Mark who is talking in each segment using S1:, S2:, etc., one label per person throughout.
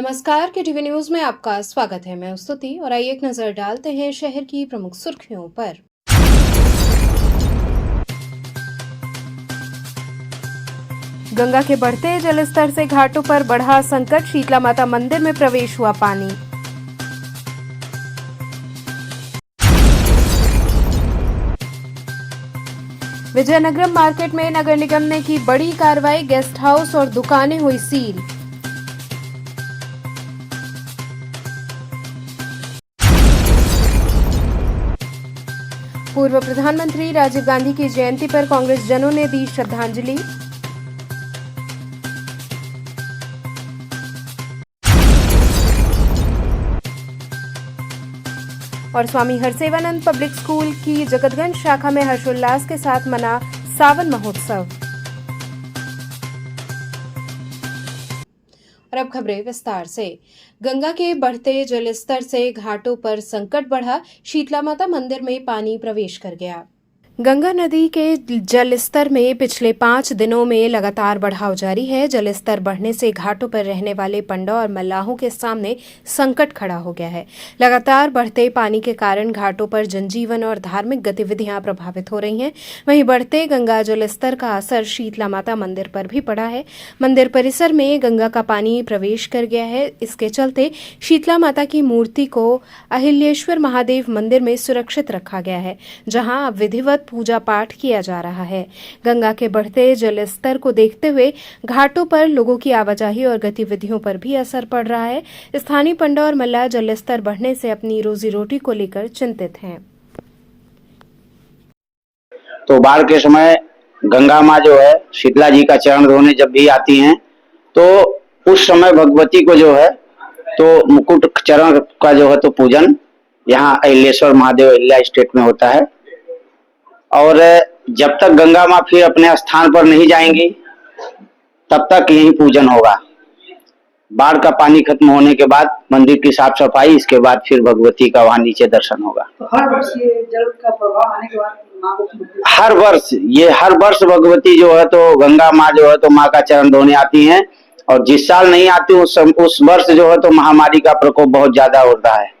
S1: नमस्कार के TV news में आपका स्वागत है। मैं स्तुति और आइए एक नजर डालते हैं शहर की प्रमुख सुर्खियों पर। गंगा के बढ़ते जलस्तर से घाटों पर बढ़ा संकट, शीतला माता मंदिर में प्रवेश हुआ पानी। विजयनगरम मार्केट में नगर निगम ने की बड़ी कार्रवाई, गेस्ट हाउस और दुकानें हुई सील। पूर्व प्रधानमंत्री राजीव गांधी की जयंती पर कांग्रेस जनों ने दी श्रद्धांजलि। और स्वामी हरसेवानंद पब्लिक स्कूल की जगतगंज शाखा में हर्षोल्लास के साथ मना सावन महोत्सव। और अब खबरें विस्तार से। गंगा के बढ़ते जलस्तर से घाटों पर संकट बढ़ा, शीतला माता मंदिर में पानी प्रवेश कर गया। गंगा नदी के जलस्तर में पिछले 5 दिनों में लगातार बढ़ाव जारी है। जलस्तर बढ़ने से घाटों पर रहने वाले पंडा और मल्लाहों के सामने संकट खड़ा हो गया है। लगातार बढ़ते पानी के कारण घाटों पर जनजीवन और धार्मिक गतिविधियां प्रभावित हो रही हैं। वहीं बढ़ते गंगा जलस्तर का असर शीतला माता मंदिर पर भी पड़ा है। मंदिर परिसर में गंगा का पानी प्रवेश कर गया है। इसके चलते शीतला माता की मूर्ति को अहिल्याश्वर महादेव मंदिर में सुरक्षित रखा गया है, जहां विधिवत पूजा पाठ किया जा रहा है। गंगा के बढ़ते जलस्तर को देखते हुए घाटों पर लोगों की आवाजाही और गतिविधियों पर भी असर पड़ रहा है। स्थानीय पंडा और मल्लाह जलस्तर बढ़ने से अपनी रोजी रोटी को लेकर चिंतित हैं।
S2: तो बाढ़ के समय गंगा माँ जो है शीतला जी का चरण धोने जब भी आती हैं तो उस समय भगवती को जो है तो मुकुट चरण का जो है तो पूजन यहाँ अहिल्याश्वर महादेव अहिल्या स्टेट में होता है। और जब तक गंगा माँ फिर अपने स्थान पर नहीं जाएंगी तब तक यही पूजन होगा। बाढ़ का पानी खत्म होने के बाद मंदिर की साफ सफाई, इसके बाद फिर भगवती का वहां नीचे दर्शन होगा।
S3: तो हर वर्ष ये जल का प्रभाव आने के बाद माँ को
S2: हर वर्ष भगवती जो है तो गंगा माँ जो है तो माँ का चरण धोने आती हैं। और जिस साल नहीं आती उस वर्ष जो है तो महामारी का प्रकोप बहुत ज्यादा होता है।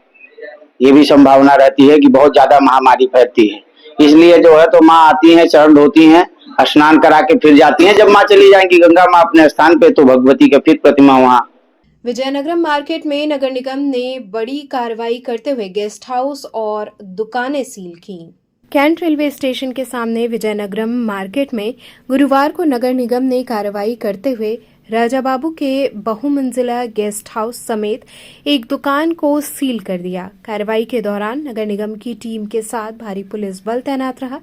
S2: ये भी संभावना रहती है कि बहुत ज्यादा महामारी फैलती है, इसलिए जो है तो माँ आती हैं, चरण धोती हैं, स्नान करा के फिर जाती हैं। जब माँ चली जाएंगी गंगा माँ अपने स्थान पे तो भगवती का फिर प्रतिमा वहाँ।
S1: विजयनगरम मार्केट में नगर निगम ने बड़ी कार्रवाई करते हुए गेस्ट हाउस और दुकानें सील की। कैंट रेलवे स्टेशन के सामने विजयनगरम मार्केट में गुरुवार को नगर निगम ने कार्रवाई करते हुए राजा बाबू के बहुमंजिला गेस्ट हाउस समेत एक दुकान को सील कर दिया। कार्रवाई के दौरान नगर निगम की टीम के साथ भारी पुलिस बल तैनात रहा।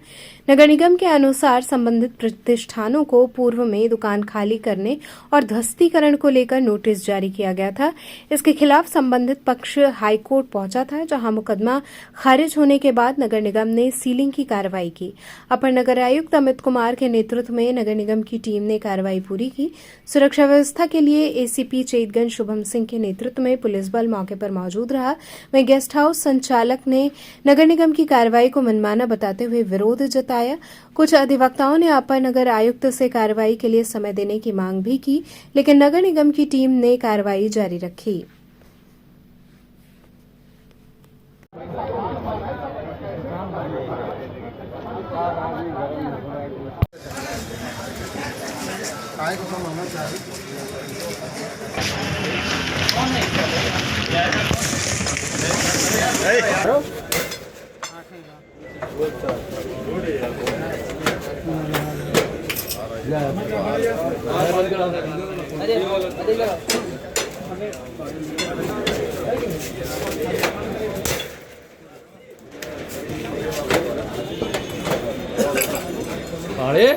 S1: नगर निगम के अनुसार संबंधित प्रतिष्ठानों को पूर्व में दुकान खाली करने और ध्वस्तीकरण को लेकर नोटिस जारी किया गया था। इसके खिलाफ संबंधित पक्ष हाईकोर्ट पहुंचा था, जहां मुकदमा खारिज होने के बाद नगर निगम ने सीलिंग की कार्रवाई की। अपर नगर आयुक्त अमित कुमार के नेतृत्व में नगर निगम की टीम ने कार्रवाई पूरी की। सुरक्षा व्यवस्था के लिए एसीपी चेतगंज शुभम सिंह के नेतृत्व में पुलिस बल मौके पर मौजूद रहा। वहीं गेस्ट हाउस संचालक ने नगर निगम की कार्रवाई को मनमाना बताते हुए विरोध जताया। कुछ अधिवक्ताओं ने अपर नगर आयुक्त से कार्रवाई के लिए समय देने की मांग भी की, लेकिन नगर निगम की टीम ने कार्रवाई जारी रखी।
S4: अरे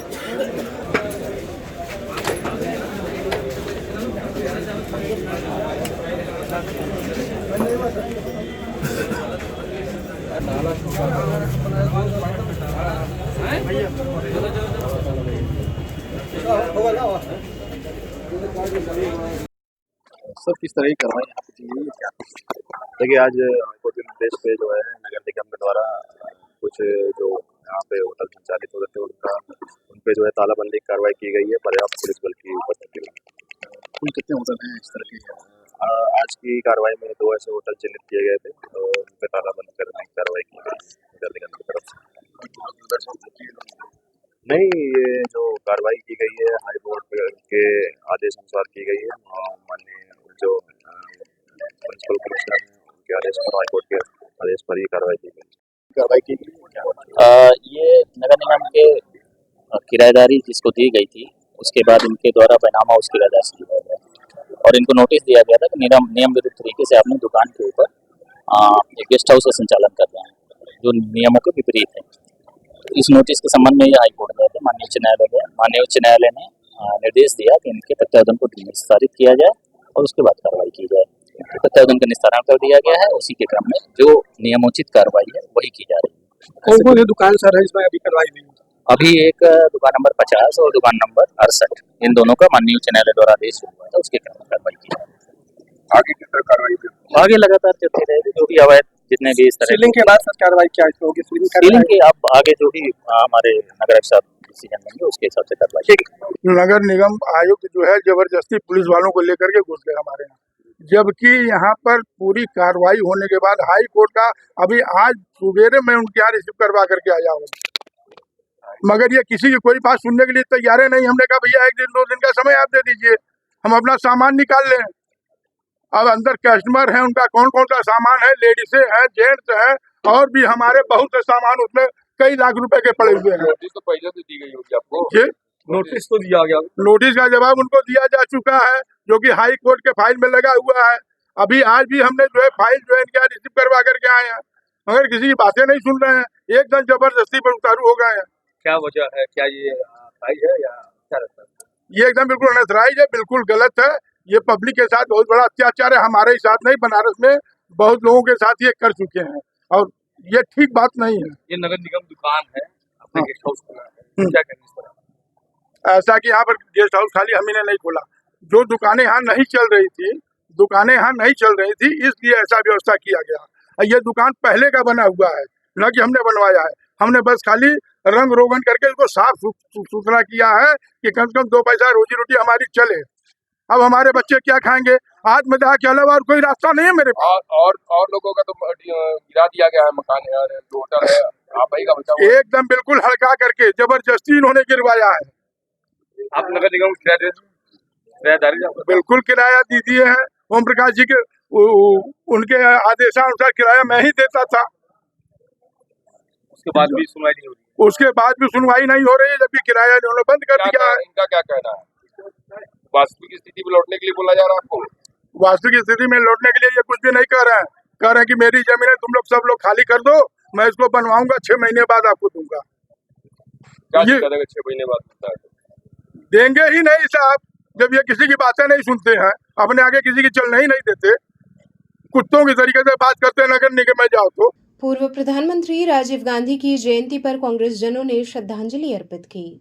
S5: सर किस तरह की कार्रवाई यहाँ पे की गई है क्या? देखिए आज हाईकोर्ट के निर्देश पे जो है नगर निगम के द्वारा कुछ जो यहाँ पे होटल संचालित होते थे उन पे जो है तालाबंदी कार्रवाई की गई है पर्याप्त पुलिस बल की उपस्थिति में। कुल कितने होटल हैं इस तरह के? आज की कार्रवाई में 2 ऐसे होटल चिन्हित किए गए थे और उन पे ताला बंद करने की कार्रवाई की गई नगर निगम की तरफ से। नहीं, ये जो कार्रवाई की गई है हाई कोर्ट के आदेश अनुसार की गई है और माननीय जो प्रिंसिपल कमिश्नर हैं उनके आदेश पर हाई कोर्ट के आदेश पर ये कार्रवाई की गई। कार्रवाई की गई
S4: ये नगर निगम के किराएदारी जिसको दी गई थी उसके बाद इनके द्वारा बैनामा हाउस किराएदार से लिया गया और इनको नोटिस दिया गया था कि नियम विरुद्ध तरीके से आपने दुकान के ऊपर एक गेस्ट हाउस का संचालन कर रहे हैं जो नियमों के विपरीत है। तो इस नोटिस के संबंध में ये हाईकोर्ट गए थे, माननीय उच्च न्यायालय गए। माननीय उच्च न्यायालय ने निर्देश दिया कि इनके तथ्यावधान को निस्तारित किया जाए और उसके बाद कार्रवाई की जाए। तो तथ्यावधान का निस्तारण कर दिया गया है, उसी के क्रम में जो नियमोचित कार्रवाई है वही की जा रही है।
S6: कौन कौन सी दुकान सर है इसमें अभी कार्रवाई नहीं हुई?
S4: अभी एक दुकान नंबर 50 और दुकान नंबर 68 इन दोनों का माननीय उच्च न्यायालय द्वारा आदेश हुआ था, उसके क्रम में कार्रवाई की जाए।
S5: आगे किस तरह कार्रवाई की?
S4: आगे लगातार चलती रहेगी जो भी अवैध जितने भी इस तरह
S6: सीलिंग के बाद सर कार्रवाई क्या होगी?
S4: सीलिंग के अब आगे जो भी हमारे नगर आयुक्त साहब डिसीजन लेंगे उसके हिसाब से कार्रवाई।
S7: नगर निगम आयुक्त जो है जबरदस्ती पुलिस वालों को लेकर के घुस गए हमारे यहाँ, जबकि यहाँ पर पूरी कार्रवाई होने के बाद हाई कोर्ट का अभी आज सवेरे मैं उनके यहाँ रिसीव करवा करके आया हूँ, मगर ये किसी की कोई बात सुनने के लिए तैयार है नहीं। हमने कहा भैया 1 दिन 2 दिन का समय आप दे दीजिए, हम अपना सामान निकाल लें। अब अंदर कस्टमर है, उनका कौन कौन सा सामान है, लेडीज है, जेंट्स है और भी हमारे बहुत से सामान उसमें कई लाख रुपए के पड़े हुए हैं।
S5: नोटिस तो पहले से दी गई होगी आपको?
S7: जी,
S6: नोटिस तो दिया गया,
S7: नोटिस का जवाब उनको दिया जा चुका है जो कि हाई कोर्ट के फाइल में लगा हुआ है। अभी आज भी हमने जो है फाइल जो है इनके यहाँ रिसीव करवा करके आए हैं, मगर किसी की बातें नहीं सुन रहे हैं, एकदम जबरदस्ती पर उतारू हो गए हैं।
S6: क्या वजह है? क्या ये सही है या क्या लगता है?
S7: ये एकदम बिल्कुल अनथराइज है, बिल्कुल गलत है। ये पब्लिक के साथ बहुत बड़ा अत्याचार है, हमारे ही साथ नहीं, बनारस में बहुत लोगों के साथ ये कर चुके हैं और ये ठीक बात नहीं है।
S6: ये नगर निगम दुकान है, अपने गेस्ट हाउस खोला है, क्या कहना इस पर?
S7: ऐसा कि यहाँ पर गेस्ट हाउस खाली हम ही ने नहीं खोला, जो दुकानें यहाँ नहीं चल रही थी, इसलिए ऐसा व्यवस्था किया गया। और ये दुकान पहले का बना हुआ है, न कि हमने बनवाया है। हमने बस खाली रंग रोगन करके इसको साफ सुथरा किया है कि कम से कम 2 पैसा रोजी रोटी हमारी चले। अब हमारे बच्चे क्या खाएंगे? आत्मदाह के अलावा और कोई रास्ता नहीं है मेरे पास।
S5: और लोगों का तो गिरा दिया गया है मकान है, जो होटल है, आप ही का बचा हुआ है।
S7: एकदम बिल्कुल हड़का करके जबरदस्ती इन्होंने गिरवाया है।
S5: आप नगर निगम किराएदारी
S7: बिल्कुल किराया दी दिए है। ओम प्रकाश जी के उनके आदेशानुसार किराया मैं ही देता था,
S5: उसके बाद भी सुनवाई नहीं हो रही।
S7: उसके बाद भी सुनवाई नहीं हो रही है, जबकि किराया इन्होंने बंद कर दिया है।
S5: इनका क्या कहना है? वास्तविक स्थिति में लौटने के लिए बोला जा रहा है आपको?
S7: वास्तविक स्थिति में लौटने के लिए ये कुछ भी नहीं कह रहे हैं। कह रहे हैं कि मेरी जमीन है, तुम लोग सब लोग खाली कर दो, मैं इसको बनवाऊंगा, 6 महीने बाद आपको दूंगा।
S5: क्या
S7: ये
S5: 6 महीने बाद मिलता है?
S7: देंगे ही नहीं साहब, जब ये किसी की बातें नहीं सुनते हैं, अपने आगे किसी की चलने ही नहीं देते, कुत्तों की तरीके से बात करते हैं नगर निगम में जाओ तो।
S1: पूर्व प्रधानमंत्री राजीव गांधी की जयंती पर कांग्रेस जनों ने श्रद्धांजलि अर्पित की।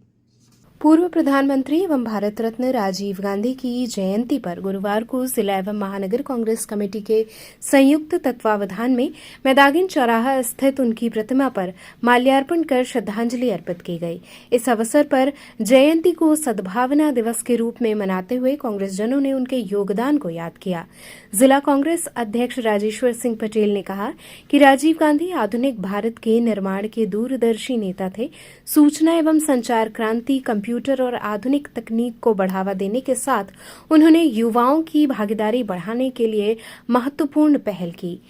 S1: पूर्व प्रधानमंत्री एवं भारत रत्न राजीव गांधी की जयंती पर गुरुवार को जिला एवं महानगर कांग्रेस कमेटी के संयुक्त तत्वावधान में मैदागिन चौराहा स्थित उनकी प्रतिमा पर माल्यार्पण कर श्रद्धांजलि अर्पित की गई। इस अवसर पर जयंती को सद्भावना दिवस के रूप में मनाते हुए कांग्रेस जनों ने उनके योगदान को याद किया। जिला कांग्रेस अध्यक्ष राजेश्वर सिंह पटेल ने कहा कि राजीव गांधी आधुनिक भारत के निर्माण के दूरदर्शी नेता थे। सूचना एवं संचार क्रांति, कंप्यूटर और आधुनिक तकनीक को बढ़ावा देने के साथ उन्होंने युवाओं की भागीदारी बढ़ाने के लिए महत्वपूर्ण पहल की।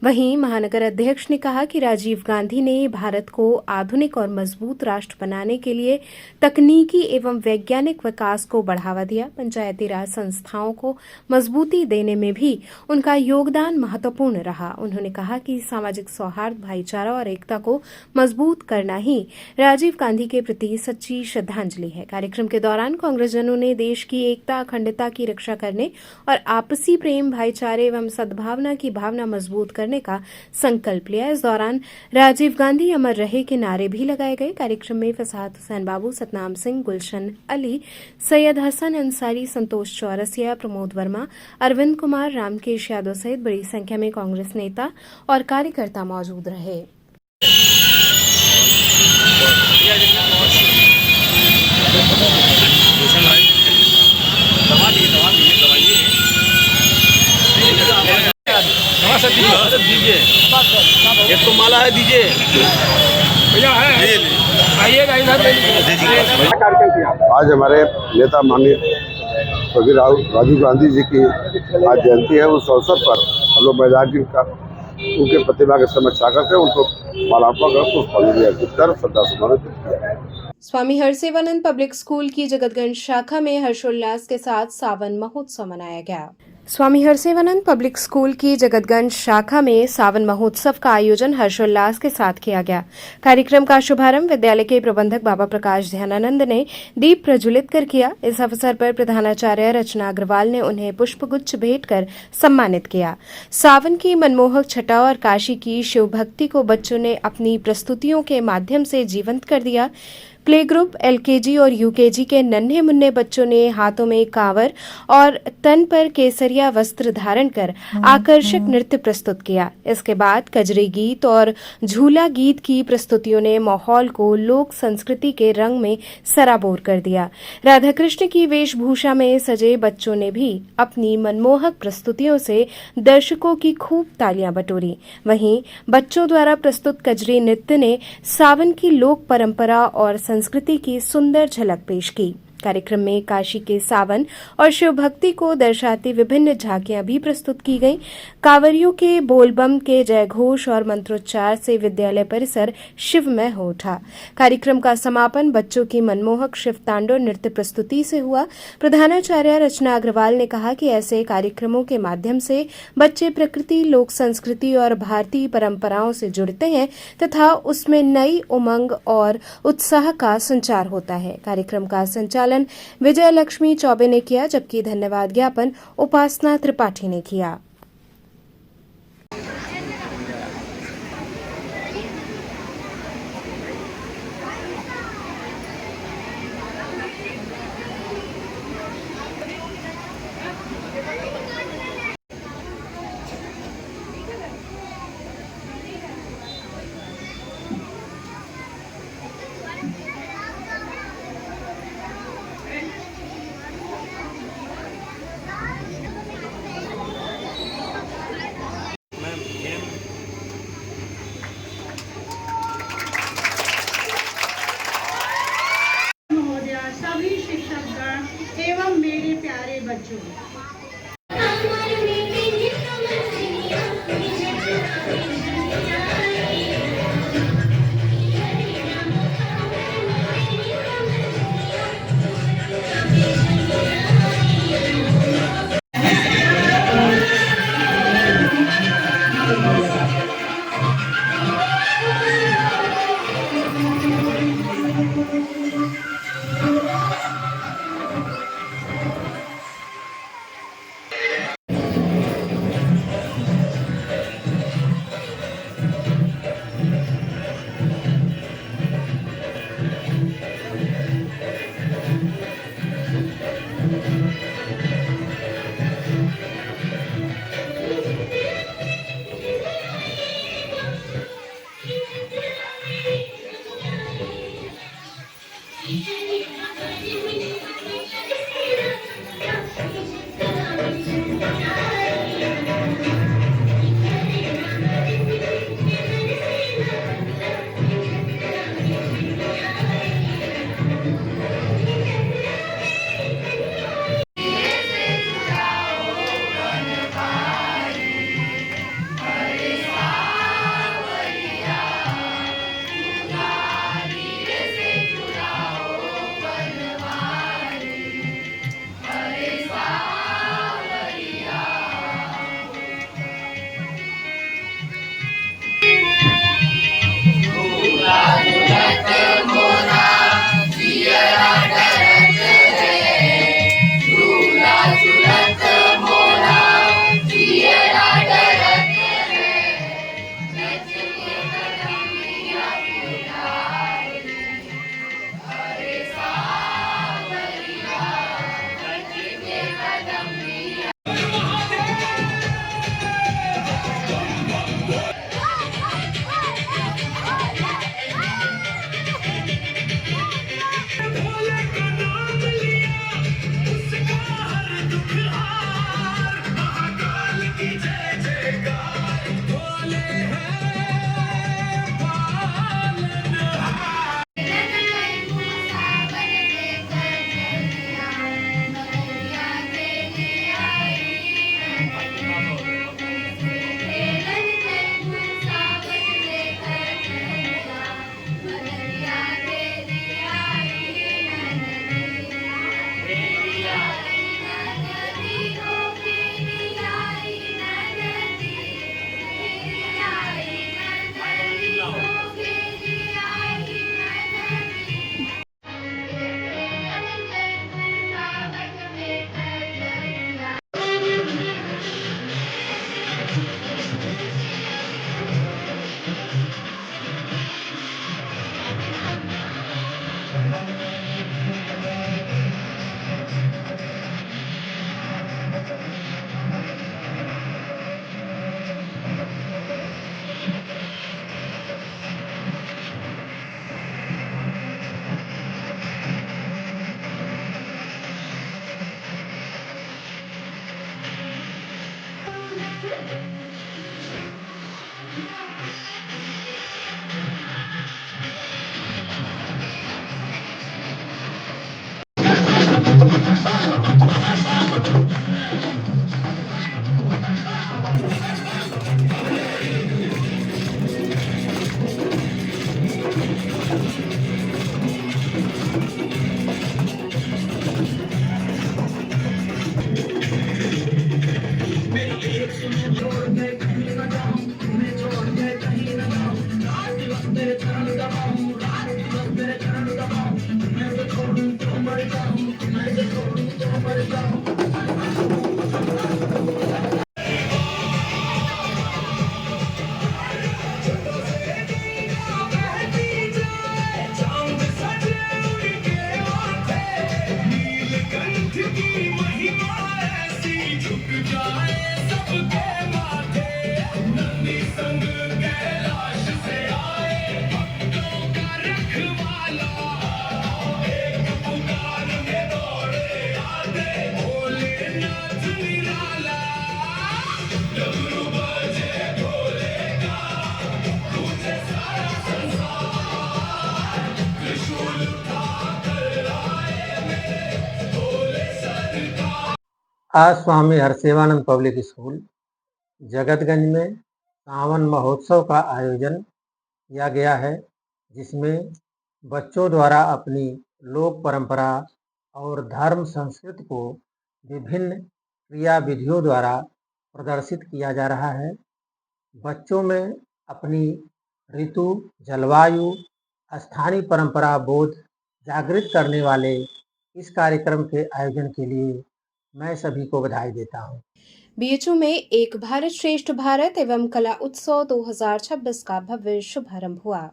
S1: वहीं महानगर अध्यक्ष ने कहा कि राजीव गांधी ने भारत को आधुनिक और मजबूत राष्ट्र बनाने के लिए तकनीकी एवं वैज्ञानिक विकास को बढ़ावा दिया। पंचायती राज संस्थाओं को मजबूती देने में भी उनका योगदान महत्वपूर्ण रहा। उन्होंने कहा कि सामाजिक सौहार्द, भाईचारा और एकता को मजबूत करना ही राजीव गांधी के प्रति सच्ची श्रद्धांजलि है। कार्यक्रम के दौरान कांग्रेसजनों ने देश की एकता, अखंडता की रक्षा करने और आपसी प्रेम, भाईचारे एवं सद्भावना की भावना मजबूत करने का संकल्प लिया। इस दौरान राजीव गांधी अमर रहे के नारे भी लगाए गए। कार्यक्रम में फसाद हुसैन बाबू, सतनाम सिंह, गुलशन अली, सैयद हसन अंसारी, संतोष चौरसिया, प्रमोद वर्मा, अरविंद कुमार, रामकेश यादव सहित बड़ी संख्या में कांग्रेस नेता और कार्यकर्ता मौजूद रहे।
S6: से दीजिए, एक तो माला है, दीजिए भैया है, आइएगा इधर।
S8: आज हमारे नेता माननीय स्वर्गीय राजीव गांधी जी की आज जयंती है। उस अवसर पर हम लोग मैदान जी का उनके प्रतिमा के समक्ष आकर के उनको मालार्पण कर पुष्पांजलि अर्पित कर श्रद्धा सुमन किया।
S1: स्वामी हरसेवानंद पब्लिक स्कूल की जगतगंज शाखा में हर्षोल्लास के साथ सावन महोत्सव मनाया गया। स्वामी हरसेवानंद पब्लिक स्कूल की जगतगंज शाखा में सावन महोत्सव का आयोजन हर्षोल्लास के साथ किया गया। कार्यक्रम का शुभारंभ विद्यालय के प्रबंधक बाबा प्रकाश ध्यानानंद ने दीप प्रज्वलित कर किया। इस अवसर पर प्रधानाचार्य रचना अग्रवाल ने उन्हें पुष्पगुच्छ भेंट कर सम्मानित किया। सावन की मनमोहक छटा और काशी की शिव भक्ति को बच्चों ने अपनी प्रस्तुतियों के माध्यम से जीवंत कर दिया। प्ले ग्रुप, एलकेजी और यूकेजी के नन्हे मुन्ने बच्चों ने हाथों में कांवर और तन पर केसरिया वस्त्र धारण कर आकर्षक नृत्य प्रस्तुत किया। इसके बाद कजरी गीत और झूला गीत की प्रस्तुतियों ने माहौल को लोक संस्कृति के रंग में सराबोर कर दिया। राधा कृष्ण की वेशभूषा में सजे बच्चों ने भी अपनी मनमोहक प्रस्तुतियों से दर्शकों की खूब तालियां बटोरी। वहीं बच्चों द्वारा प्रस्तुत कजरी नृत्य ने सावन की लोक परंपरा और संस्कृति की सुंदर झलक पेश की। कार्यक्रम में काशी के सावन और शिव भक्ति को दर्शाती विभिन्न झांकियां भी प्रस्तुत की गईं। कांवरियों के बोलबम के जयघोष और मंत्रोच्चार से विद्यालय परिसर शिवमय हो उठा। कार्यक्रम का समापन बच्चों की मनमोहक शिव तांडव नृत्य प्रस्तुति से हुआ। प्रधानाचार्य रचना अग्रवाल ने कहा कि ऐसे कार्यक्रमों के माध्यम से बच्चे प्रकृति, लोक संस्कृति और भारतीय परंपराओं से जुड़ते हैं तथा उसमें नई उमंग और उत्साह का संचार होता है। कार्यक्रम का संचालन विजय लक्ष्मी चौबे ने किया, जबकि धन्यवाद ज्ञापन उपासना त्रिपाठी ने किया।
S9: आज स्वामी हरसेवानंद पब्लिक स्कूल जगतगंज में सावन महोत्सव का आयोजन किया गया है, जिसमें बच्चों द्वारा अपनी लोक परंपरा और धर्म संस्कृति को विभिन्न क्रिया विधियों द्वारा प्रदर्शित किया जा रहा है। बच्चों में अपनी ऋतु, जलवायु, स्थानीय परंपरा बोध जागृत करने वाले इस कार्यक्रम के आयोजन के लिए मैं सभी को बधाई देता हूँ।
S1: बीएचयू में एक भारत श्रेष्ठ भारत एवं कला उत्सव 2026 का भव्य शुभारंभ हुआ।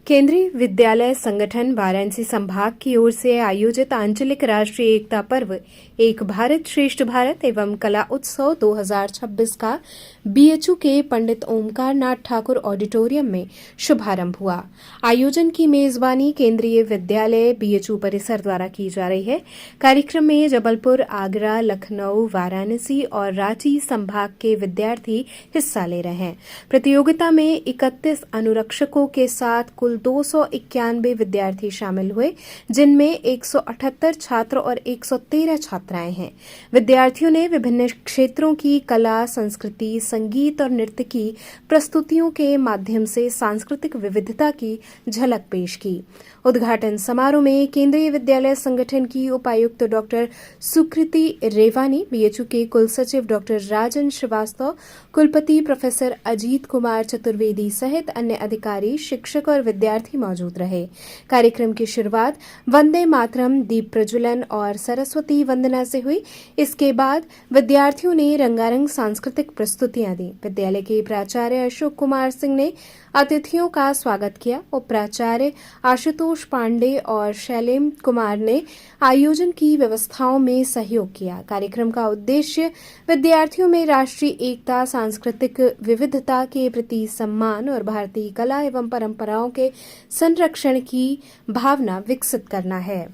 S1: केंद्रीय विद्यालय संगठन वाराणसी संभाग की ओर से आयोजित आंचलिक राष्ट्रीय एकता पर्व एक भारत श्रेष्ठ भारत एवं कला उत्सव 2026 का बीएचयू के पंडित ओमकार नाथ ठाकुर ऑडिटोरियम में शुभारंभ हुआ। आयोजन की मेजबानी केंद्रीय विद्यालय बीएचयू परिसर द्वारा की जा रही है। कार्यक्रम में जबलपुर, आगरा, लखनऊ, वाराणसी और रांची संभाग के विद्यार्थी हिस्सा ले रहे हैं। प्रतियोगिता में 31 अनुरक्षकों के साथ कुल 291 विद्यार्थी शामिल हुए, जिनमें 178 छात्र और 113 छात्राएं हैं। विद्यार्थियों ने विभिन्न क्षेत्रों की कला, संस्कृति, संगीत और नृत्य की प्रस्तुतियों के माध्यम से सांस्कृतिक विविधता की झलक पेश की। उद्घाटन समारोह में केंद्रीय विद्यालय संगठन की उपायुक्त डॉक्टर सुकृति रेवानी, बीएचयू के कुल सचिव डॉक्टर राजन श्रीवास्तव, कुलपति प्रोफेसर अजीत कुमार चतुर्वेदी सहित अन्य अधिकारी, शिक्षक और विद्यार्थी मौजूद रहे। कार्यक्रम की शुरुआत वंदे मातरम, दीप प्रज्वलन और सरस्वती वंदना से हुई। इसके बाद विद्यार्थियों ने रंगारंग सांस्कृतिक प्रस्तुतियां दी। विद्यालय के प्राचार्य अशोक कुमार सिंह ने अतिथियों का स्वागत किया। उपाचार्य आशुतोष पांडे और शैलेम कुमार ने आयोजन की व्यवस्थाओं में सहयोग किया। कार्यक्रम का उद्देश्य विद्यार्थियों में राष्ट्रीय एकता, सांस्कृतिक विविधता के प्रति सम्मान और भारतीय कला एवं परंपराओं के संरक्षण की भावना विकसित करना है।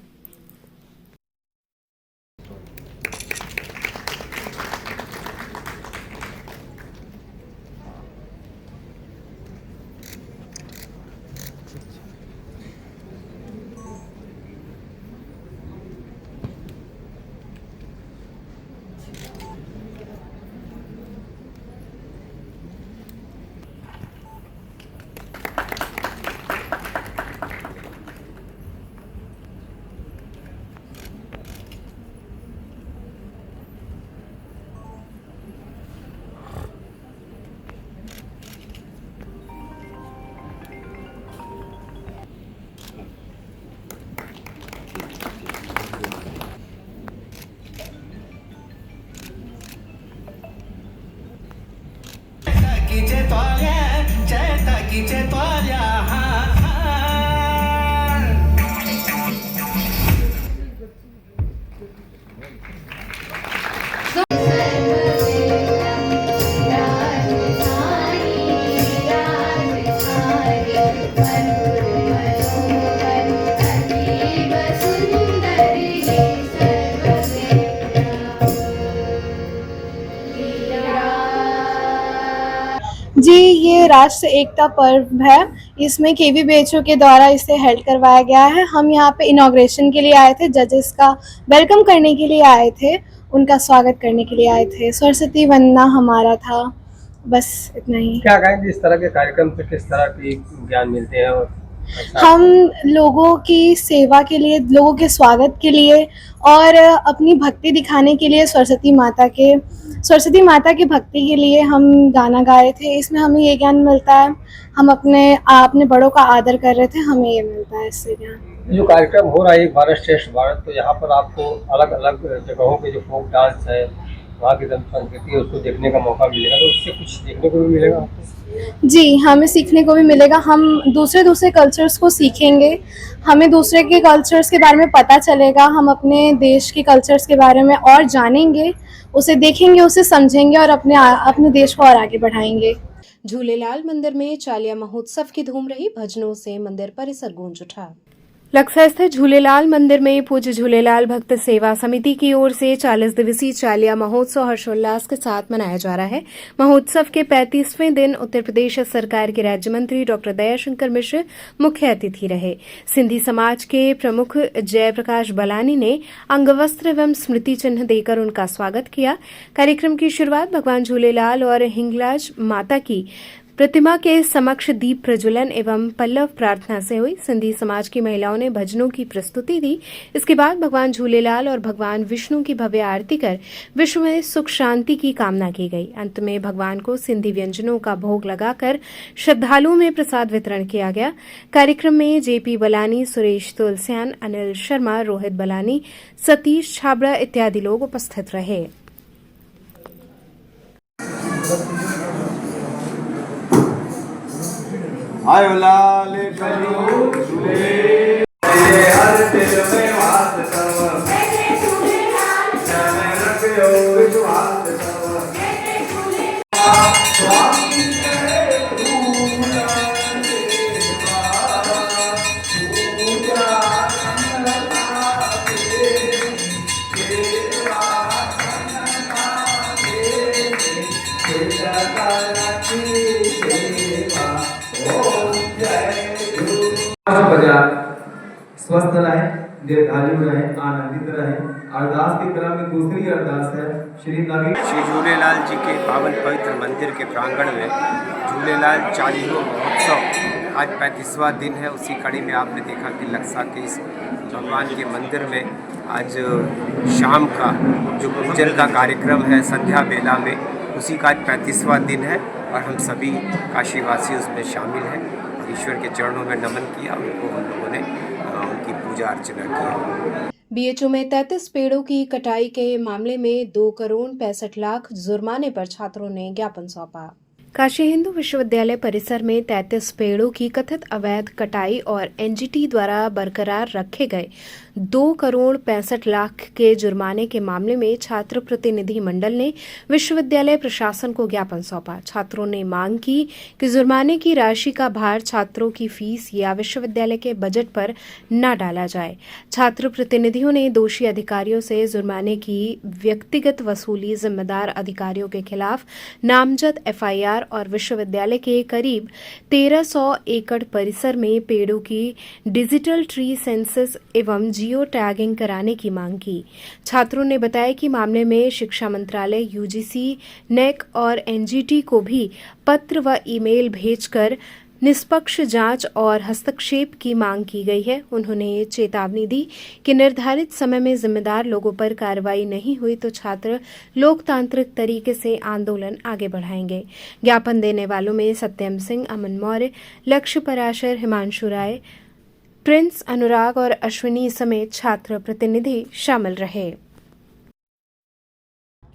S10: जी, ये राष्ट्रीय एकता पर्व है। इसमें केवीबीएचयू के द्वारा इसे हेल्ड करवाया गया है। हम यहाँ पे इनॉग्रेशन के लिए आए थे, जजेस का वेलकम करने के लिए आए थे, उनका स्वागत करने के लिए आए थे। सरस्वती वंदना हमारा था, बस इतना ही।
S11: क्या कहेंगे इस तरह के कार्यक्रम से किस तरह की ज्ञान मिलते हैं? और
S10: हम लोगों की सेवा के लिए, लोगों के स्वागत के लिए और अपनी भक्ति दिखाने के लिए सरस्वती माता के सरस्वती माता की भक्ति के लिए हम गाना गा रहे थे। इसमें हमें ये ज्ञान मिलता है, हम अपने बड़ों का आदर कर रहे थे, हमें ये मिलता है इससे ज्ञान।
S11: जो कार्यक्रम हो रहा है एक भारत श्रेष्ठ भारत, तो यहाँ पर आपको अलग अलग जगहों के जो फोक डांस है, वहाँ की संस्कृति है, उसको देखने का मौका मिलेगा, तो उससे कुछ सीखने को भी मिलेगा आपको।
S10: जी, हमें सीखने को भी मिलेगा। हम दूसरे कल्चर्स को सीखेंगे, हमें दूसरे के कल्चर्स के बारे में पता चलेगा, हम अपने देश के कल्चर्स के बारे में और जानेंगे, उसे देखेंगे, उसे समझेंगे और अपने देश को और आगे बढ़ाएंगे।
S1: झूलेलाल मंदिर में चालिया महोत्सव की धूम रही, भजनों से मंदिर परिसर गूंज उठा। लक्सा स्थित झूलेलाल मंदिर में पूज्य झूलेलाल भक्त सेवा समिति की ओर से 40 दिवसीय चालिया महोत्सव हर्षोल्लास के साथ मनाया जा रहा है। महोत्सव के 35वें दिन उत्तर प्रदेश सरकार के राज्य मंत्री डॉक्टर दयाशंकर मिश्र मुख्य अतिथि रहे। सिंधी समाज के प्रमुख जयप्रकाश बलानी ने अंगवस्त्र एवं स्मृति चिन्ह देकर उनका स्वागत किया। कार्यक्रम की शुरुआत भगवान झूलेलाल और हिंगलाज माता की प्रतिमा के समक्ष दीप प्रज्वलन एवं पल्लव प्रार्थना से हुई। सिंधी समाज की महिलाओं ने भजनों की प्रस्तुति दी। इसके बाद भगवान झूलेलाल और भगवान विष्णु की भव्य आरती कर विश्व में सुख शांति की कामना की गई। अंत में भगवान को सिंधी व्यंजनों का भोग लगाकर श्रद्धालुओं में प्रसाद वितरण किया गया। कार्यक्रम में जेपी बलानी, सुरेश तुलसियान, अनिल शर्मा, रोहित बलानी, सतीश छाबड़ा इत्यादि लोग उपस्थित रहे।
S6: आयो लाल कलो झूले हर दिल में वास तव रखियो विश्वास तव स्वामी तेरे पूजा
S12: स्वस्थ रहे, दीर्घायु रहे, आनंदित रहे। अरदास के क्रम में दूसरी अरदास है श्री
S13: झूलेलाल जी के पावन पवित्र मंदिर के प्रांगण में झूलेलाल चालीहो महोत्सव आज 35वां दिन है। उसी कड़ी में आपने देखा कि लक्सा के इस भगवान के मंदिर में आज शाम का जो पूजन का कार्यक्रम है संध्या बेला में, उसी का आज 35वां दिन है और हम सभी काशीवासी उसमें शामिल हैं। ईश्वर के चरणों में नमन किया, उनको हम लोगों ने उनकी पूजा अर्चना की।
S1: बीएचयू में 33 पेड़ों की कटाई के मामले में 2 करोड़ 65 लाख जुर्माने पर छात्रों ने ज्ञापन सौंपा। काशी हिंदू विश्वविद्यालय परिसर में 33 पेड़ों की कथित अवैध कटाई और एनजीटी द्वारा बरकरार रखे गए 2 करोड़ 65 लाख के जुर्माने के मामले में छात्र प्रतिनिधि मंडल ने विश्वविद्यालय प्रशासन को ज्ञापन सौंपा। छात्रों ने मांग की कि जुर्माने की राशि का भार छात्रों की फीस या विश्वविद्यालय के बजट पर न डाला जाए। छात्र प्रतिनिधियों ने दोषी अधिकारियों से जुर्माने की व्यक्तिगत वसूली, जिम्मेदार अधिकारियों के खिलाफ नामजद एफआईआर और विश्वविद्यालय के करीब 1300 एकड़ परिसर में पेड़ों की डिजिटल ट्री सेंसस एवं जियो टैगिंग कराने की मांग की। छात्रों ने बताया कि मामले में शिक्षा मंत्रालय, यूजीसी, नेक और एनजीटी को भी पत्र व ईमेल भेजकर निष्पक्ष जांच और हस्तक्षेप की मांग की गई है। उन्होंने चेतावनी दी कि निर्धारित समय में जिम्मेदार लोगों पर कार्रवाई नहीं हुई तो छात्र लोकतांत्रिक तरीके से आंदोलन आगे बढ़ाएंगे। ज्ञापन देने वालों में सत्यम सिंह, अमन मौर्य, लक्ष्य पराशर, हिमांशु राय, प्रिंस अनुराग और अश्विनी समेत छात्र प्रतिनिधि शामिल रहे।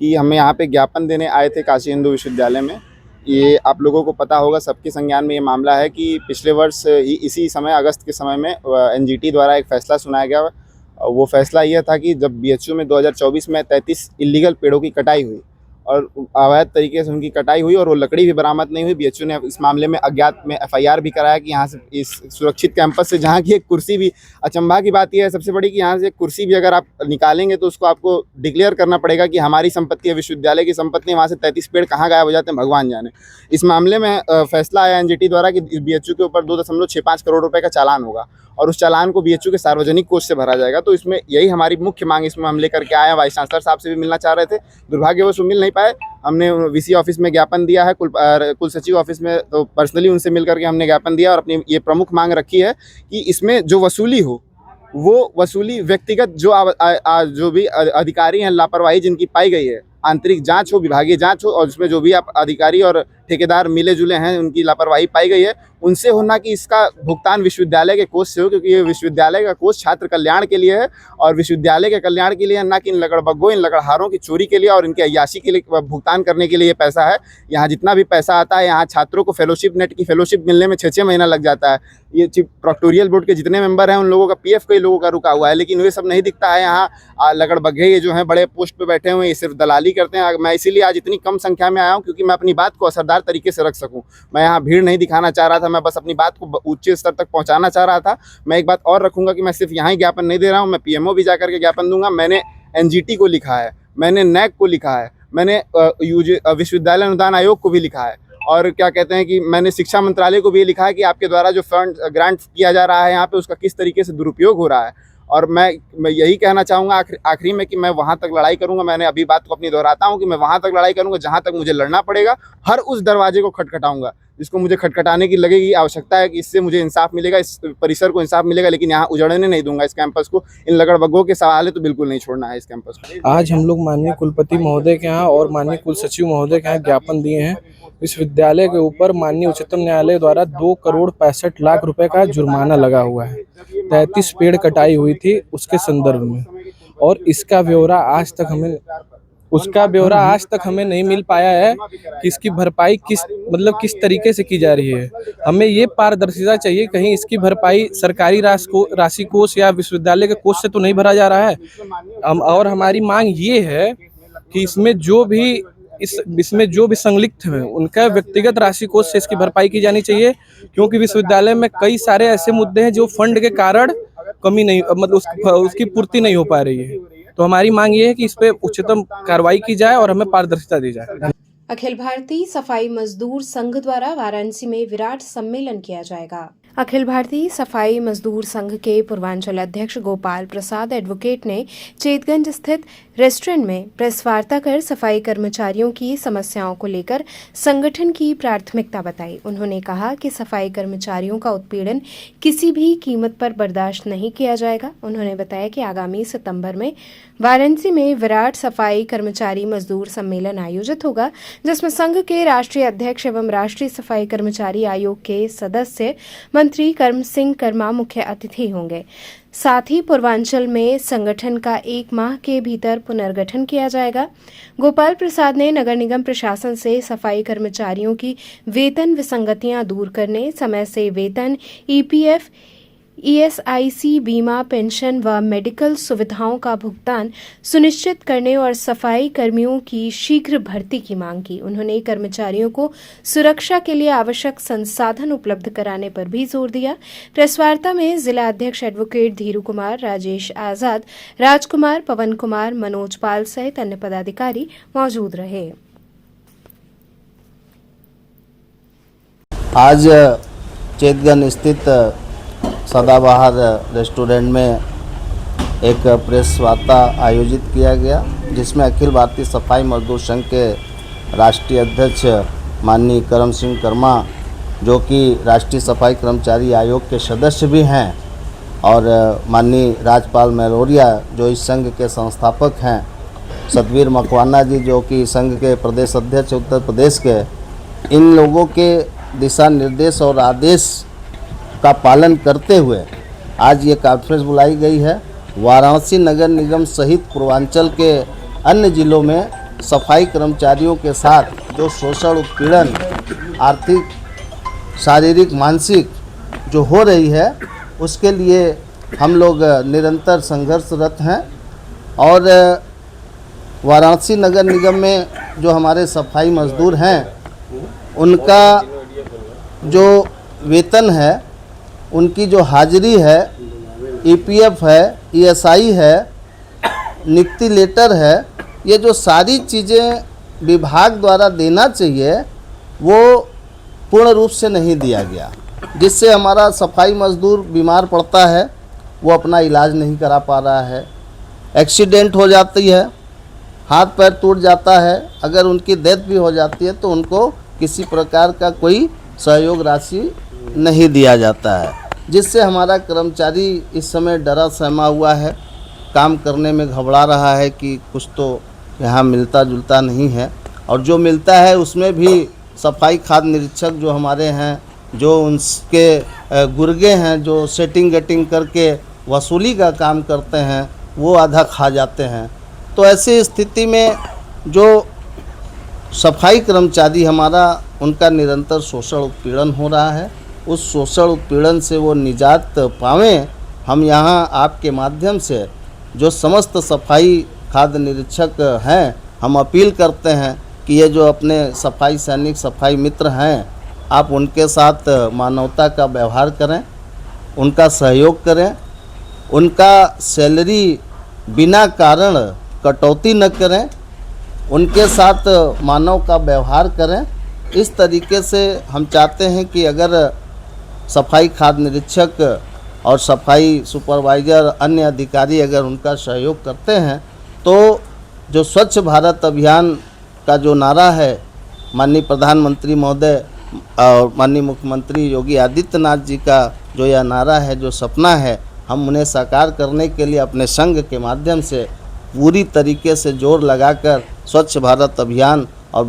S14: कि हमें यहाँ पे ज्ञापन देने आए थे काशी हिंदू विश्वविद्यालय में। ये आप लोगों को पता होगा, सबके संज्ञान में ये मामला है कि पिछले वर्ष इसी समय अगस्त के समय में एनजीटी द्वारा एक फ़ैसला सुनाया गया। वो फ़ैसला यह था कि जब बीएचयू में 2024 में 33 इलीगल पेड़ों की कटाई हुई और अवैध तरीके से उनकी कटाई हुई और वो लकड़ी भी बरामद नहीं हुई, बीएचयू ने इस मामले में अज्ञात में एफआईआर भी कराया कि यहाँ से इस सुरक्षित कैंपस से, जहाँ की एक कुर्सी भी, अचंभा की बात यह है सबसे बड़ी कि यहाँ से एक कुर्सी भी अगर आप निकालेंगे तो उसको आपको डिक्लेयर करना पड़ेगा कि हमारी संपत्ति है, विश्वविद्यालय की संपत्ति है। वहाँ से 33 पेड़ कहाँ गायब हो जाते हैं भगवान जाने। इस मामले में फैसला आया एनजीटी द्वारा कि बीएचयू के ऊपर 2.65 करोड़ रुपये का चालान होगा और उस चालान को बीएचयू के सार्वजनिक कोष से भरा जाएगा। तो इसमें यही हमारी मुख्य मांग इसमें हम लेकर के आए हैं। वाइस चांसलर साहब से भी मिलना चाह रहे थे, दुर्भाग्यवश वो मिल नहीं पाए। हमने वीसी ऑफिस में ज्ञापन दिया है, कुल सचिव ऑफिस में तो पर्सनली उनसे मिल करके हमने ज्ञापन दिया और अपनी ये प्रमुख मांग रखी है कि इसमें जो वसूली हो वो वसूली व्यक्तिगत जो भी अधिकारी हैं, लापरवाही जिनकी पाई गई है आंतरिक जांच हो, विभागीय जांच हो, और उसमें जो भी आप अधिकारी और ठेकेदार मिले जुले हैं, उनकी लापरवाही पाई गई है, उनसे हो, ना कि इसका भुगतान विश्वविद्यालय के कोष से हो, क्योंकि ये विश्वविद्यालय का कोष छात्र कल्याण के लिए है और विश्वविद्यालय के कल्याण के लिए है, ना कि इन लकड़बग्गों, इन लकड़हारों की चोरी के लिए और इनके अय्याशी के लिए भुगतान करने के लिए ये पैसा है। यहाँ जितना भी पैसा आता है, यहाँ छात्रों को फेलोशिप, नेट की फेलोशिप मिलने में 6-6 महीना लग जाता है। ये चीफ प्रोक्टोरियल बोर्ड के जितने मेंबर हैं, उन लोगों का PF कई लोगों का रुका हुआ है, लेकिन वे सब नहीं दिखता है। यहाँ लकड़बग्गे ये जो हैं बड़े पोस्ट पे बैठे हुए हैं, ये सिर्फ दलाली करते हैं। मैं इसीलिए आज इतनी कम संख्या में आया हूँ, क्योंकि मैं अपनी बात को असरदार तरीके से रख सकूँ। मैं यहाँ भीड़ नहीं दिखाना चाह रहा था, मैं बस अपनी बात को उच्च स्तर तक पहुँचाना चाह रहा था। मैं एक बात और रखूँगा कि मैं सिर्फ यहाँ ही ज्ञापन नहीं दे रहा हूँ, मैं PMO भी जाकर के ज्ञापन दूंगा। मैंने NGT को लिखा है, मैंने NAC को लिखा है, मैंने विश्वविद्यालय अनुदान आयोग को भी लिखा है, और क्या कहते हैं कि मैंने शिक्षा मंत्रालय को भी ये लिखा है कि आपके द्वारा जो फंड ग्रांट किया जा रहा है यहाँ पे, उसका किस तरीके से दुरुपयोग हो रहा है। और मैं यही कहना चाहूँगा आखिरी में कि मैं वहाँ तक लड़ाई करूँगा। मैंने अभी बात को अपनी दोहराता हूँ कि मैं वहाँ तक लड़ाई करूँगा जहाँ तक मुझे लड़ना पड़ेगा। हर उस दरवाजे को खटखटाऊँगा जिसको मुझे खटखटाने की लगेगी आवश्यकता है, कि इससे मुझे इंसाफ मिलेगा, इस परिसर को इंसाफ मिलेगा। लेकिन यहाँ उजड़ने नहीं दूंगा इस कैंपस को। इन लगड़बग्गों के सवाल है तो बिल्कुल नहीं छोड़ना है इस कैंपस को।
S6: आज हम लोग माननीय कुलपति महोदय के यहाँ और माननीय कुल सचिव महोदय के यहाँ ज्ञापन दिए हैं। विश्वविद्यालय के ऊपर माननीय उच्चतम न्यायालय द्वारा 2,65,00,000 रुपए का जुर्माना लगा हुआ है। 33 पेड़ कटाई हुई थी उसके संदर्भ में, और इसका ब्यौरा आज तक हमें नहीं मिल पाया है कि इसकी भरपाई किस तरीके से की जा रही है। हमें ये पारदर्शिता चाहिए, कहीं इसकी भरपाई सरकारी राशि कोष या विश्वविद्यालय के कोष से तो नहीं भरा जा रहा है। और हमारी मांग ये है कि इसमें जो भी संलिप्त हैं उनका व्यक्तिगत राशि कोष से इसकी भरपाई की जानी चाहिए, क्योंकि विश्वविद्यालय में कई सारे ऐसे मुद्दे हैं जो फंड के कारण कमी नहीं, उसकी पूर्ति नहीं हो पा रही है। तो हमारी मांग ये है कि इस पे उच्चतम कार्रवाई की जाए और हमें पारदर्शिता दी जाए।
S1: अखिल भारतीय सफाई मजदूर संघ द्वारा वाराणसी में विराट सम्मेलन किया जाएगा। अखिल भारतीय सफाई मजदूर संघ के पूर्वांचल अध्यक्ष गोपाल प्रसाद एडवोकेट ने चेतगंज स्थित रेस्टोरेंट में प्रेस वार्ता कर सफाई कर्मचारियों की समस्याओं को लेकर संगठन की प्राथमिकता बताई। उन्होंने कहा कि सफाई कर्मचारियों का उत्पीड़न किसी भी कीमत पर बर्दाश्त नहीं किया जाएगा। उन्होंने बताया कि आगामी सितंबर में वाराणसी में विराट सफाई कर्मचारी मजदूर सम्मेलन आयोजित होगा, जिसमें संघ के राष्ट्रीय अध्यक्ष एवं राष्ट्रीय सफाई कर्मचारी आयोग के सदस्य मंत्री कर्म सिंह कर्मा मुख्य अतिथि होंगे। साथ ही पूर्वांचल में संगठन का 1 माह के भीतर पुनर्गठन किया जाएगा। गोपाल प्रसाद ने नगर निगम प्रशासन से सफाई कर्मचारियों की वेतन विसंगतियां दूर करने, समय से वेतन, EPF, ESIC बीमा, पेंशन व मेडिकल सुविधाओं का भुगतान सुनिश्चित करने और सफाई कर्मियों की शीघ्र भर्ती की मांग की। उन्होंने कर्मचारियों को सुरक्षा के लिए आवश्यक संसाधन उपलब्ध कराने पर भी जोर दिया। प्रेस वार्ता में जिला अध्यक्ष एडवोकेट धीरू कुमार, राजेश आजाद, राजकुमार, पवन कुमार, मनोज पाल सहित अन्य पदाधिकारी मौजूद रहे।
S15: आज चेतगंज स्थित सदाबहार रेस्टोरेंट में एक प्रेस वार्ता आयोजित किया गया, जिसमें अखिल भारतीय सफाई मजदूर संघ के राष्ट्रीय अध्यक्ष माननीय कर्म सिंह कर्मा, जो कि राष्ट्रीय सफाई कर्मचारी आयोग के सदस्य भी हैं, और माननीय राजपाल मैलोरिया जो इस संघ के संस्थापक हैं, सतवीर मकवाना जी जो कि संघ के प्रदेश अध्यक्ष उत्तर प्रदेश के, इन लोगों के दिशा निर्देश और आदेश का पालन करते हुए आज ये कॉन्फ्रेंस बुलाई गई है। वाराणसी नगर निगम सहित पूर्वांचल के अन्य जिलों में सफाई कर्मचारियों के साथ जो शोषण, उत्पीड़न, आर्थिक, शारीरिक, मानसिक जो हो रही है, उसके लिए हम लोग निरंतर संघर्षरत हैं। और वाराणसी नगर निगम में जो हमारे सफाई मजदूर हैं, उनका जो वेतन है, उनकी जो हाजिरी है, EPF है, ESI है, नियुक्ति लेटर है, ये जो सारी चीज़ें विभाग द्वारा देना चाहिए वो पूर्ण रूप से नहीं दिया गया, जिससे हमारा सफाई मजदूर बीमार पड़ता है, वो अपना इलाज नहीं करा पा रहा है, एक्सीडेंट हो जाती है, हाथ पैर टूट जाता है, अगर उनकी डेथ भी हो जाती है तो उनको किसी प्रकार का कोई सहयोग राशि नहीं दिया जाता है, जिससे हमारा कर्मचारी इस समय डरा सहमा हुआ है, काम करने में घबरा रहा है कि कुछ तो यहाँ मिलता जुलता नहीं है, और जो मिलता है उसमें भी सफाई खाद्य निरीक्षक जो हमारे हैं, जो उनके गुर्गे हैं, जो सेटिंग गेटिंग करके वसूली का काम करते हैं, वो आधा खा जाते हैं। तो ऐसी स्थिति में जो सफाई कर्मचारी हमारा, उनका निरंतर शोषण उत्पीड़न हो रहा है। उस शोषण उत्पीड़न से वो निजात पावें, हम यहाँ आपके माध्यम से जो समस्त सफाई खाद्य निरीक्षक हैं, हम अपील करते हैं कि ये जो अपने सफाई सैनिक, सफाई मित्र हैं, आप उनके साथ मानवता का व्यवहार करें, उनका सहयोग करें, उनका सैलरी बिना कारण कटौती न करें, उनके साथ मानव का व्यवहार करें। इस तरीके से हम चाहते हैं कि अगर सफाई खाद्य निरीक्षक और सफाई सुपरवाइज़र, अन्य अधिकारी अगर उनका सहयोग करते हैं, तो जो स्वच्छ भारत अभियान का जो नारा है, माननीय प्रधानमंत्री महोदय और माननीय मुख्यमंत्री योगी आदित्यनाथ जी का जो यह नारा है, जो सपना है, हम उन्हें साकार करने के लिए अपने संघ के माध्यम से पूरी तरीके से जोर लगाकर स्वच्छ भारत अभियान और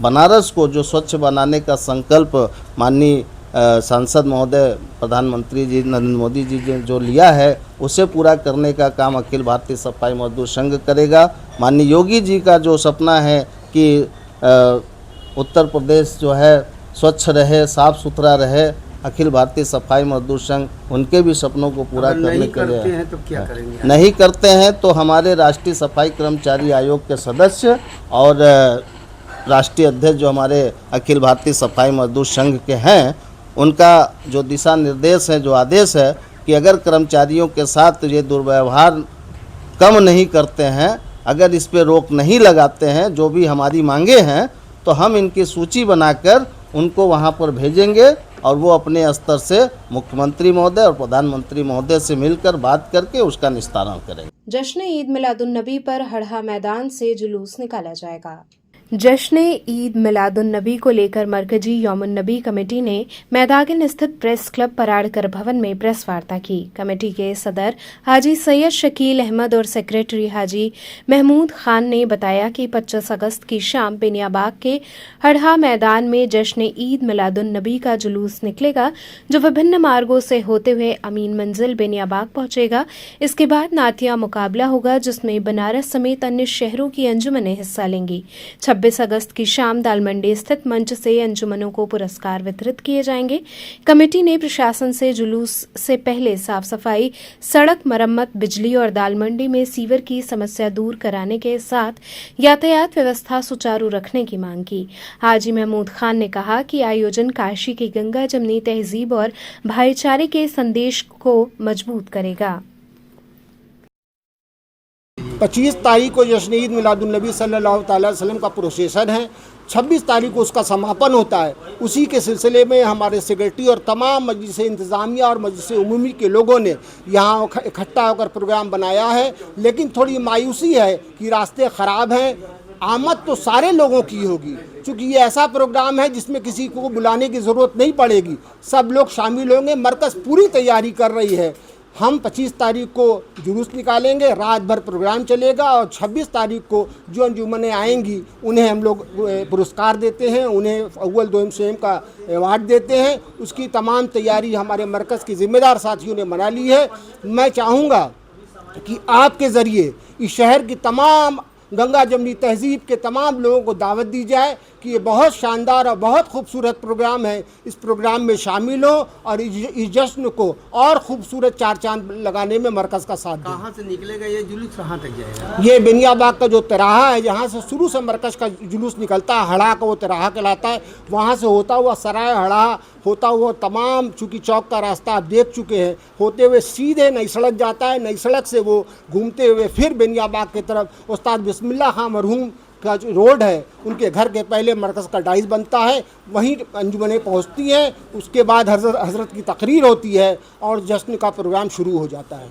S15: बनारस को जो स्वच्छ बनाने का संकल्प माननीय सांसद महोदय, प्रधानमंत्री जी नरेंद्र मोदी जी ने जो लिया है, उसे पूरा करने का काम अखिल भारतीय सफाई मजदूर संघ करेगा। माननीय योगी जी का जो सपना है कि उत्तर प्रदेश जो है स्वच्छ रहे, साफ सुथरा रहे, अखिल भारतीय सफाई मजदूर संघ उनके भी सपनों को पूरा करने के लिए
S16: हैं तो क्या करेंगे?
S15: नहीं करते हैं तो हमारे राष्ट्रीय सफाई कर्मचारी आयोग के सदस्य और राष्ट्रीय अध्यक्ष जो हमारे अखिल भारतीय सफाई मजदूर संघ के हैं, उनका जो दिशा निर्देश है, जो आदेश है कि अगर कर्मचारियों के साथ ये दुर्व्यवहार कम नहीं करते हैं, अगर इस पे रोक नहीं लगाते हैं, जो भी हमारी मांगे हैं, तो हम इनकी सूची बनाकर उनको वहाँ पर भेजेंगे और वो अपने स्तर से मुख्यमंत्री महोदय और प्रधानमंत्री महोदय से मिलकर बात करके उसका निस्तारण करेंगे।
S1: जश्न ईद मिलादुन नबी पर हड़हा मैदान से जुलूस निकाला जाएगा। जश्न ईद मिलादुन नबी को लेकर मरकजी यौमुन नबी कमेटी ने मैदागिन स्थित प्रेस क्लब पराड़कर भवन में प्रेस वार्ता की। कमेटी के सदर हाजी सैयद शकील अहमद और सेक्रेटरी हाजी महमूद खान ने बताया कि 25 अगस्त की शाम बेनियाबाग के हड़हा मैदान में जश्न ईद मिलादुन नबी का जुलूस निकलेगा, जो विभिन्न मार्गों से होते हुए अमीन मंजिल बेनियाबाग पहुंचेगा। इसके बाद नातिया मुकाबला होगा, जिसमें बनारस समेत अन्य शहरों की अंजुमनें हिस्सा लेंगी। 26 अगस्त की शाम दालमंडी स्थित मंच से अंजुमनों को पुरस्कार वितरित किए जाएंगे। कमेटी ने प्रशासन से जुलूस से पहले साफ सफाई, सड़क मरम्मत, बिजली और दालमंडी में सीवर की समस्या दूर कराने के साथ यातायात व्यवस्था सुचारू रखने की मांग की। हाजी महमूद खान ने कहा कि आयोजन काशी की गंगा जमनी तहजीब और भाईचारे के संदेश को मजबूत करेगा।
S16: 25 तारीख को जश्न ईद मिलादुन्नबी सल्लल्लाहु अलैहि वसल्लम का प्रोसेसन है। 26 तारीख को उसका समापन होता है। उसी के सिलसिले में हमारे सेक्रेटरी और तमाम मजलिस इंतज़ामिया और मजलिस उमूमी के लोगों ने यहाँ इकट्ठा होकर प्रोग्राम बनाया है। लेकिन थोड़ी मायूसी है कि रास्ते ख़राब हैं। आमद तो सारे लोगों की होगी, क्योंकि ये ऐसा प्रोग्राम है जिसमें किसी को बुलाने की ज़रूरत नहीं पड़ेगी, सब लोग शामिल होंगे। मरकज़ पूरी तैयारी कर रही है। हम 25 तारीख को जुलूस निकालेंगे, रात भर प्रोग्राम चलेगा और 26 तारीख को जो अंजुमनें आएंगी उन्हें हम लोग पुरस्कार देते हैं, उन्हें अव्वल दोयम सेम का अवार्ड देते हैं। उसकी तमाम तैयारी हमारे मरकज़ की ज़िम्मेदार साथियों ने बना ली है। मैं चाहूँगा कि आपके ज़रिए इस शहर की तमाम गंगा जमनी तहजीब के तमाम लोगों को दावत दी जाए कि ये बहुत शानदार और बहुत खूबसूरत प्रोग्राम है। इस प्रोग्राम में शामिल हो और इस जश्न को और खूबसूरत चार चांद लगाने में मरकज़ का साथ दें।
S17: कहाँ से निकलेगा ये जुलूस, कहाँ तक जाएगा?
S16: ये बेनियाबाग का जो तिराहा है, जहाँ से शुरू से मरकज़ का जुलूस निकलता है, हड़ा का वो तिराहा कहलाता है, वहाँ से होता हुआ सराय हड़ा होता हुआ तमाम, चूँकि चौक का रास्ता आप देख चुके हैं, होते हुए सीधे नई सड़क जाता है। नई सड़क से वो घूमते हुए फिर बेनियाबाग की तरफ उस्ताद बिस्मिल्लाह खां मरहूम का जो रोड है, उनके घर के पहले मरकज़ का डाइस बनता है, वहीं अंजुमनें पहुंचती हैं। उसके बाद हज़रत की तकरीर होती है और जश्न का प्रोग्राम शुरू हो जाता है।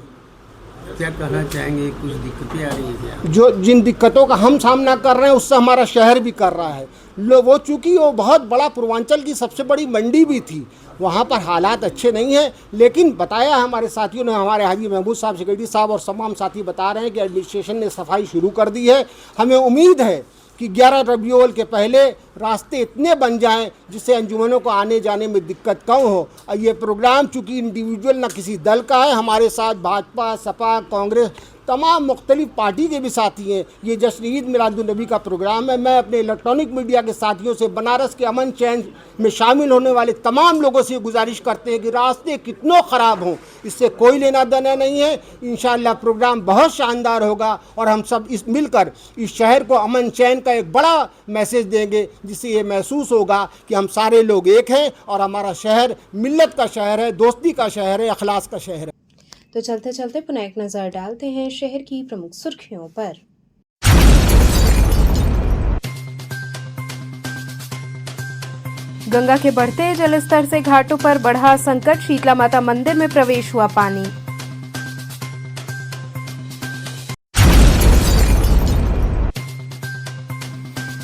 S17: क्या कहना चाहेंगे? कुछ दिक्कतें आ रही हैं?
S16: जो जिन दिक्कतों का हम सामना कर रहे हैं उससे हमारा शहर भी कर रहा है। वो चूँकि वो बहुत बड़ा पूर्वांचल की सबसे बड़ी मंडी भी थी, वहाँ पर हालात अच्छे नहीं हैं। लेकिन बताया हमारे साथियों ने, हमारे हाजी महमूद साहब, सेक्रेटरी साहब और तमाम साथी बता रहे हैं कि एडमिनिस्ट्रेशन ने सफाई शुरू कर दी है। हमें उम्मीद है कि 11 रबीउल के पहले रास्ते इतने बन जाएं जिससे अंजुमनों को आने जाने में दिक्कत कम हो। और ये प्रोग्राम चूँकि इंडिविजुअल न किसी दल का है, हमारे साथ भाजपा, सपा, कांग्रेस, तमाम मुख्तलिफ पार्टी के भी साथी हैं। ये जश्न ईद मिलादुन्नबी का प्रोग्राम है। मैं अपने इलेक्ट्रॉनिक मीडिया के साथियों से बनारस के अमन चैन में शामिल होने वाले तमाम लोगों से गुजारिश करते हैं कि रास्ते कितनों ख़राब हों, इससे कोई लेना देना नहीं है। इंशाअल्लाह प्रोग्राम बहुत शानदार होगा और हम सब मिलकर इस शहर को अमन चैन का एक बड़ा मैसेज देंगे, जिससे ये महसूस होगा कि हम सारे लोग एक हैं और हमारा शहर मिल्लत का शहर है, दोस्ती का शहर है, अखलास का शहर है।
S1: तो चलते चलते पुनः एक नजर डालते हैं शहर की प्रमुख सुर्खियों पर। गंगा के बढ़ते जलस्तर से घाटों पर बढ़ा संकट, शीतला माता मंदिर में प्रवेश हुआ पानी।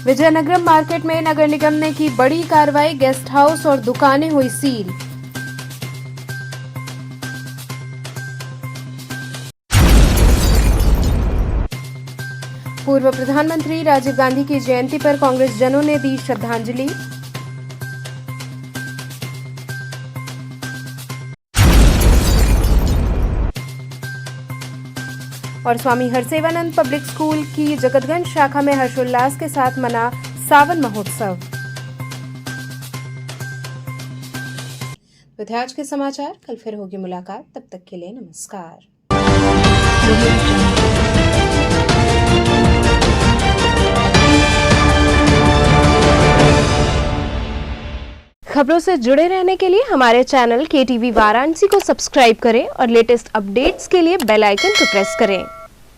S1: विजयनगरम मार्केट में नगर निगम ने की बड़ी कार्रवाई, गेस्ट हाउस और दुकानें हुई सील। पूर्व प्रधानमंत्री राजीव गांधी की जयंती पर कांग्रेस जनों ने दी श्रद्धांजलि। और स्वामी हरसेवानंद पब्लिक स्कूल की जगतगंज शाखा में हर्षोल्लास के साथ मना सावन महोत्सव। तो थे आज के समाचार, कल फिर होगी मुलाकात, तब तक के लिए नमस्कार। खबरों से जुड़े रहने के लिए हमारे चैनल KTV वाराणसी को सब्सक्राइब करें और लेटेस्ट अपडेट्स के लिए बेल आइकन को प्रेस करें।